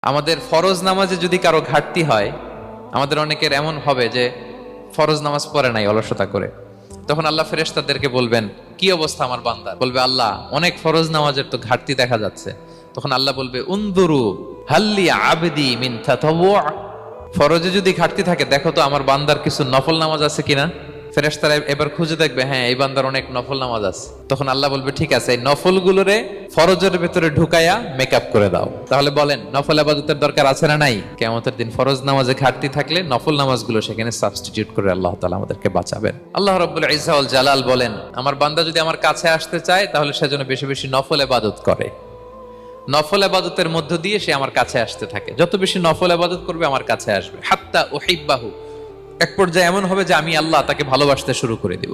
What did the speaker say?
আমাদের ফরজ নামাজে যদি কারো ঘাটতি হয়, আমাদের অনেকের এমন হবে যে ফরজ নামাজ পড়ে নাই অলসতা করে, তখন আল্লাহ ফেরেশতাদেরকে বলবেন কি অবস্থা আমার বান্দার, বলবে আল্লাহ অনেক ফরজ নামাজের তো ঘাটতি দেখা যাচ্ছে। তখন আল্লাহ বলবে উনদুরু হাল্লি আবদি মিন তাতাওয়ু, ফরজে যদি ঘাটতি থাকে দেখো তো আমার বান্দার কিছু নফল নামাজ আছে কিনা। ফেরেশতারা এবার খুঁজে দেখবে, হ্যাঁ এই বান্দার অনেক নফল নামাজ আছে। তখন আল্লাহ বলবে ঠিক আছে, এই নফল গুলোরে ফরজের ভেতরে ঢুকাইয়া মেকআপ করে দাও। তাহলে বলেন নফল ইবাদতের দরকার আছে না নাই? কিয়ামতের দিন ফরজ নামাজে ঘাটতি থাকলে নফল নামাজগুলো সেখানে সাবস্টিটিউট করে আল্লাহ তাআলা আমাদেরকে বাঁচাবেন। আল্লাহ রাব্বুল ইজ্জা ওয়াল জালাল বলেন, আমার বান্দা যদি আমার কাছে আসতে চায় তাহলে সে যেন বেশি বেশি নফল ইবাদত করে। নফল ইবাদতের মধ্য দিয়ে সে আমার কাছে আসতে থাকে, যত বেশি নফল ইবাদত করবে আমার কাছে আসবে। হাত্তা উহিব্বাহু, এক পর্যায়ে এমন হবে যে আমি আল্লাহ তাকে ভালোবাসতে শুরু করে দিব।